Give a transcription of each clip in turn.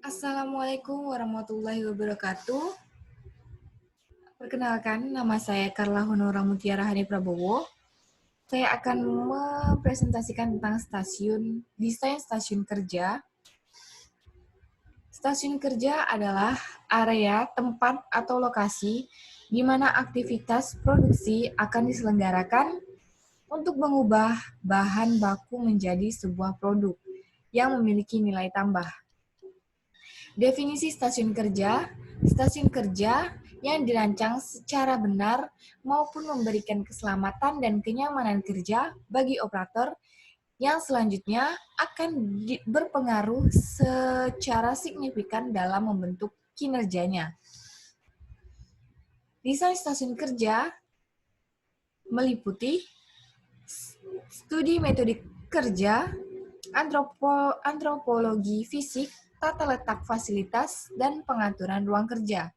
Assalamualaikum warahmatullahi wabarakatuh. Perkenalkan, nama saya Karla Honora Mutiara Hani Prabowo. Saya akan mempresentasikan tentang desain stasiun kerja. Stasiun kerja adalah area, tempat, atau lokasi di mana aktivitas produksi akan diselenggarakan untuk mengubah bahan baku menjadi sebuah produk yang memiliki nilai tambah. Definisi stasiun kerja yang dirancang secara benar maupun memberikan keselamatan dan kenyamanan kerja bagi operator yang selanjutnya akan berpengaruh secara signifikan dalam membentuk kinerjanya. Desain stasiun kerja meliputi studi metode kerja, antropologi fisik, tata letak fasilitas, dan pengaturan ruang kerja,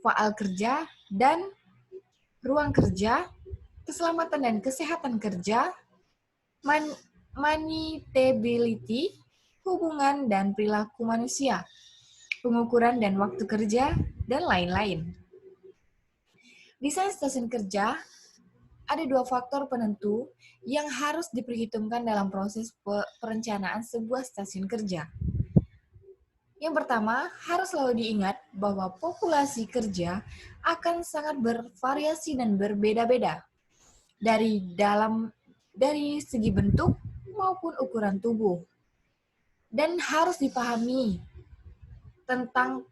faal kerja dan ruang kerja, keselamatan dan kesehatan kerja, maintainability, hubungan dan perilaku manusia, pengukuran dan waktu kerja, dan lain-lain. Desain stasiun kerja ada dua faktor penentu yang harus diperhitungkan dalam proses perencanaan sebuah stasiun kerja. Yang pertama, harus selalu diingat bahwa populasi kerja akan sangat bervariasi dan berbeda-beda dari segi bentuk maupun ukuran tubuh. Dan harus dipahami tentang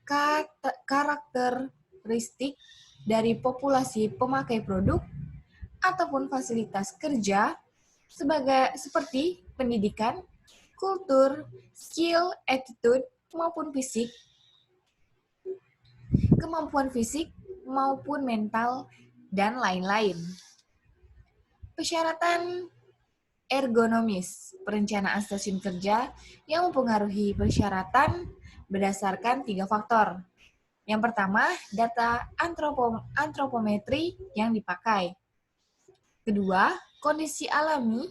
karakteristik dari populasi pemakai produk ataupun fasilitas kerja seperti pendidikan, kultur, skill, attitude, maupun fisik, kemampuan fisik maupun mental, dan lain-lain. Persyaratan ergonomis perencanaan stasiun kerja yang mempengaruhi persyaratan berdasarkan 3 faktor. Yang pertama, data antropometri yang dipakai. Kedua, kondisi alami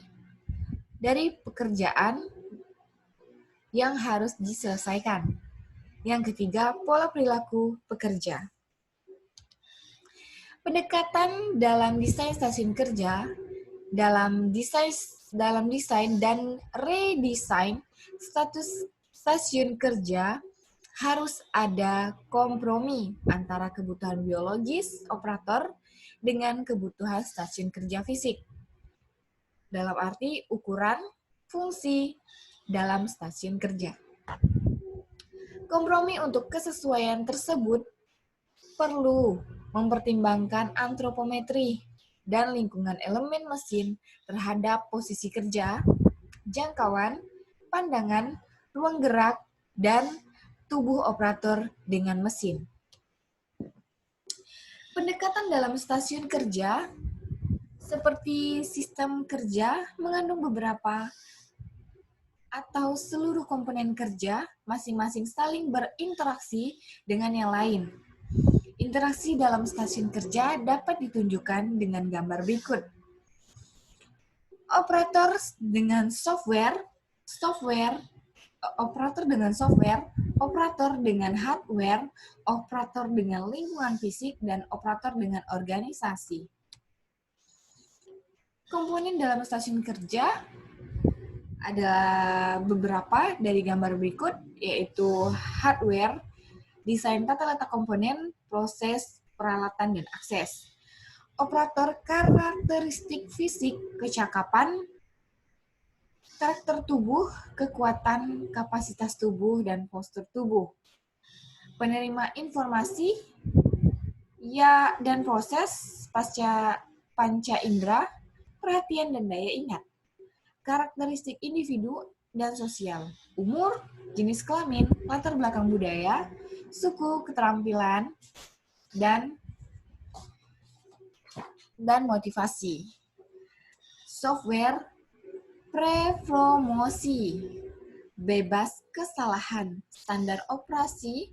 dari pekerjaan yang harus diselesaikan. Yang ketiga, pola perilaku pekerja. Pendekatan dalam desain stasiun kerja, dalam desain dan redesain stasiun kerja harus ada kompromi antara kebutuhan biologis operator dengan kebutuhan stasiun kerja fisik. Dalam arti ukuran, fungsi dalam stasiun kerja. Kompromi untuk kesesuaian tersebut perlu mempertimbangkan antropometri dan lingkungan elemen mesin terhadap posisi kerja, jangkauan, pandangan, ruang gerak, dan tubuh operator dengan mesin. Pendekatan dalam stasiun kerja seperti sistem kerja mengandung beberapa atau seluruh komponen kerja masing-masing saling berinteraksi dengan yang lain. Interaksi dalam stasiun kerja dapat ditunjukkan dengan gambar berikut. Operator dengan software, operator dengan hardware, operator dengan lingkungan fisik, dan operator dengan organisasi. Komponen dalam stasiun kerja ada beberapa dari gambar berikut, yaitu hardware, desain tata letak komponen, proses, peralatan, dan akses. Operator, karakteristik fisik, kecakapan, karakter tubuh, kekuatan, kapasitas tubuh, dan postur tubuh. Penerima informasi dan proses panca indera, perhatian, dan daya ingat. Karakteristik individu dan sosial, umur, jenis kelamin, latar belakang budaya, suku, keterampilan, dan motivasi. Software, prepromosi, bebas kesalahan, standar operasi,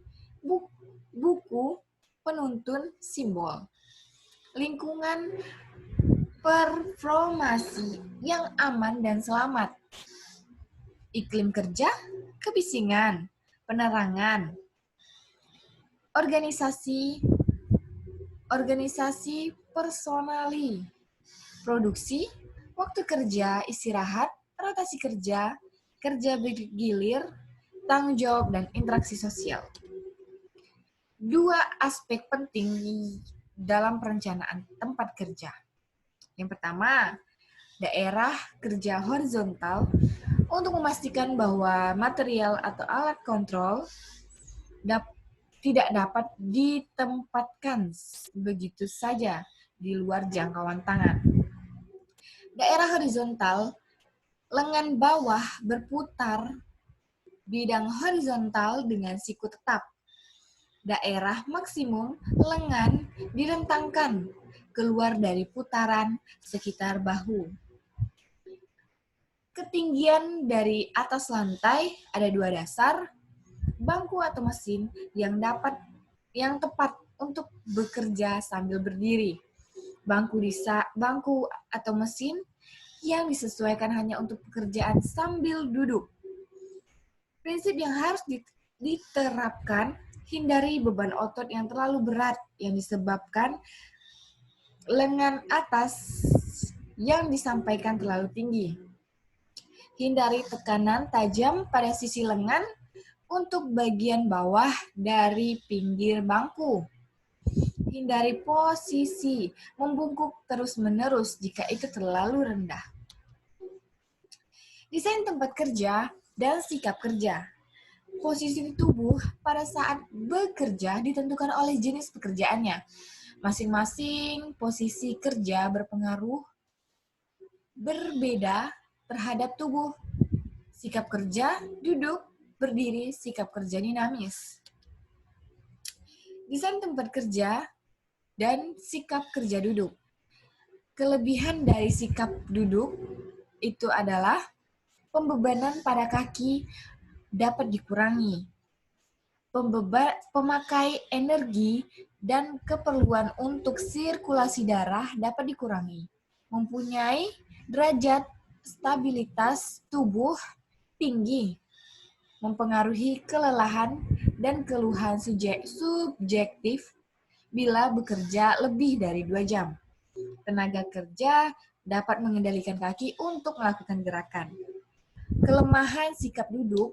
buku, penuntun, simbol. Lingkungan performasi yang aman dan selamat. Iklim kerja, kebisingan, penerangan, organisasi personali, produksi, waktu kerja, istirahat, rotasi kerja, kerja bergilir, tanggung jawab, dan interaksi sosial. Dua aspek penting dalam perencanaan tempat kerja. Yang pertama, daerah kerja horizontal untuk memastikan bahwa material atau alat kontrol tidak dapat ditempatkan begitu saja di luar jangkauan tangan. Daerah horizontal, lengan bawah berputar bidang horizontal dengan siku tetap. Daerah maksimum, lengan direntangkan keluar dari putaran sekitar bahu. Ketinggian dari atas lantai ada 2 dasar, bangku atau mesin yang tepat untuk bekerja sambil berdiri. Bangku atau mesin yang disesuaikan hanya untuk pekerjaan sambil duduk. Prinsip yang harus diterapkan, hindari beban otot yang terlalu berat yang disebabkan lengan atas yang disampaikan terlalu tinggi. Hindari tekanan tajam pada sisi lengan untuk bagian bawah dari pinggir bangku. Hindari posisi membungkuk terus-menerus jika itu terlalu rendah. Desain tempat kerja dan sikap kerja. Posisi tubuh pada saat bekerja ditentukan oleh jenis pekerjaannya. Masing-masing posisi kerja berpengaruh berbeda terhadap tubuh. Sikap kerja, duduk, berdiri, sikap kerja dinamis. Desain tempat kerja dan sikap kerja duduk. Kelebihan dari sikap duduk itu adalah pembebanan pada kaki dapat dikurangi. Pemakai energi dan keperluan untuk sirkulasi darah dapat dikurangi. Mempunyai derajat stabilitas tubuh tinggi, mempengaruhi kelelahan dan keluhan subjektif bila bekerja lebih dari 2 jam. Tenaga kerja dapat mengendalikan kaki untuk melakukan gerakan. Kelemahan sikap duduk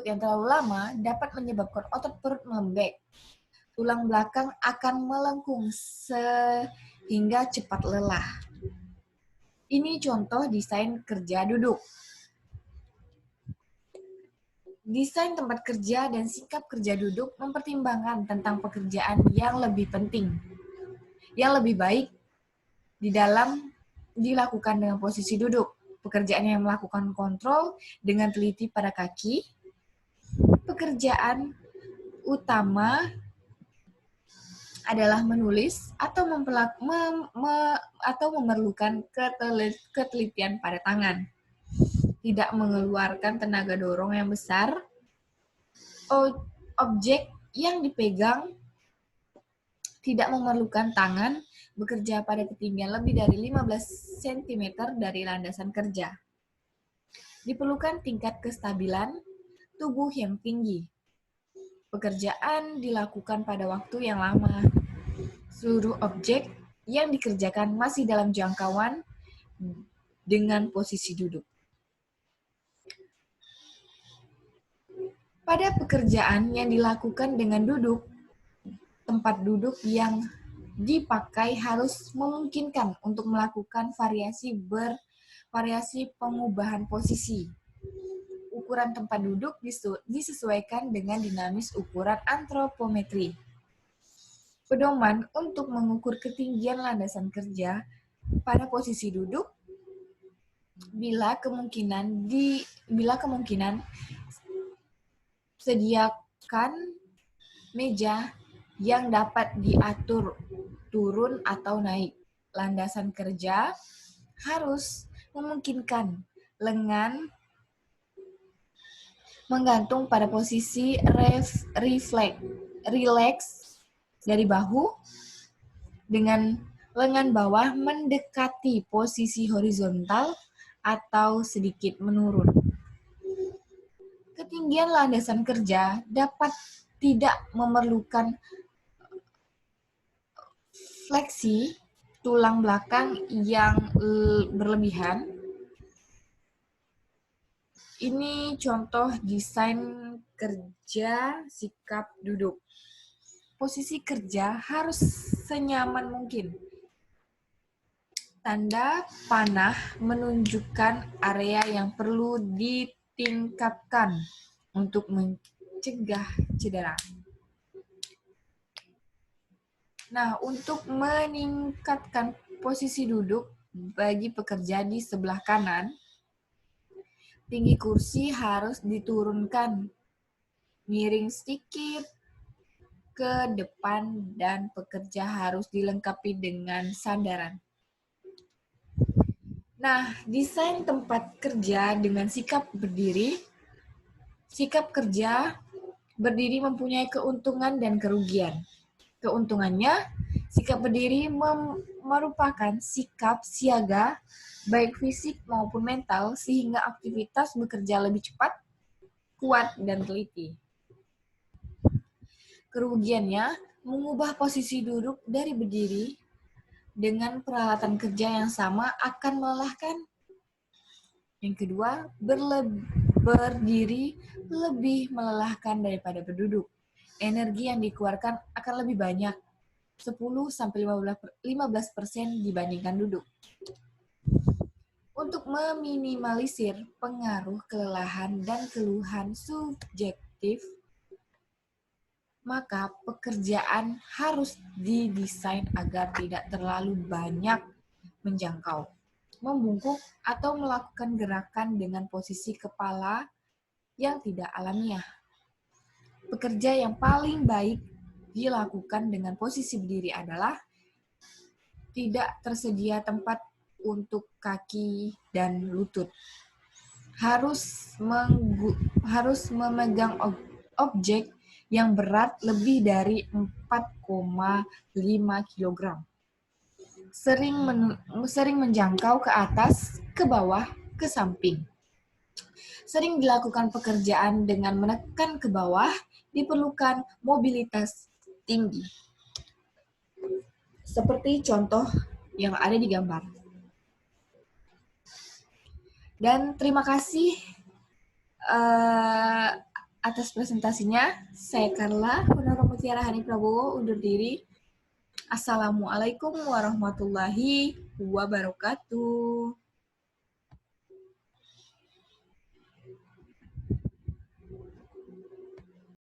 yang terlalu lama dapat menyebabkan otot perut melembek. Tulang belakang akan melengkung sehingga cepat lelah. Ini contoh desain kerja duduk. Desain tempat kerja dan sikap kerja duduk mempertimbangkan tentang pekerjaan yang lebih penting, yang lebih baik di dalam dilakukan dengan posisi duduk. Pekerjaan yang melakukan kontrol dengan teliti pada kaki. Pekerjaan utama adalah menulis atau memerlukan ketelitian pada tangan. Tidak mengeluarkan tenaga dorong yang besar. Objek yang dipegang tidak memerlukan tangan. Bekerja pada ketinggian lebih dari 15 cm dari landasan kerja. Diperlukan tingkat kestabilan tubuh yang tinggi. Pekerjaan dilakukan pada waktu yang lama. Seluruh objek yang dikerjakan masih dalam jangkauan dengan posisi duduk. Pada pekerjaan yang dilakukan dengan duduk, tempat duduk yang dipakai harus memungkinkan untuk melakukan variasi pengubahan posisi. Ukuran tempat duduk disesuaikan dengan dinamis ukuran antropometri. Pedoman untuk mengukur ketinggian landasan kerja pada posisi duduk bila kemungkinan sediakan meja yang dapat diatur turun atau naik. Landasan kerja harus memungkinkan lengan menggantung pada posisi rileks dari bahu dengan lengan bawah mendekati posisi horizontal atau sedikit menurun. Ketinggian landasan kerja dapat tidak memerlukan fleksi tulang belakang yang berlebihan. Ini contoh desain kerja sikap duduk. Posisi kerja harus senyaman mungkin. Tanda panah menunjukkan area yang perlu ditingkatkan untuk mencegah cedera. Nah, untuk meningkatkan posisi duduk bagi pekerja di sebelah kanan, tinggi kursi harus diturunkan miring sedikit ke depan dan pekerja harus dilengkapi dengan sandaran. Nah, desain tempat kerja dengan sikap berdiri. Sikap kerja berdiri mempunyai keuntungan dan kerugian. Keuntungannya, sikap berdiri merupakan sikap siaga, baik fisik maupun mental, sehingga aktivitas bekerja lebih cepat, kuat, dan teliti. Kerugiannya, mengubah posisi duduk dari berdiri dengan peralatan kerja yang sama akan melelahkan. Yang kedua, berdiri lebih melelahkan daripada berduduk. Energi yang dikeluarkan akan lebih banyak, 10-15% dibandingkan duduk. Untuk meminimalisir pengaruh kelelahan dan keluhan subjektif, maka pekerjaan harus didesain agar tidak terlalu banyak menjangkau, membungkuk, atau melakukan gerakan dengan posisi kepala yang tidak alamiah. Pekerja yang paling baik dilakukan dengan posisi berdiri adalah tidak tersedia tempat untuk kaki dan lutut. Harus memegang objek yang berat lebih dari 4,5 kg. Sering menjangkau ke atas, ke bawah, ke samping. Sering dilakukan pekerjaan dengan menekan ke bawah, diperlukan mobilitas tinggi. Seperti contoh yang ada di gambar. Dan terima kasih atas presentasinya. Saya Carla, Honoré Mutiara Hani Prabowo, undur diri. Assalamualaikum warahmatullahi wabarakatuh.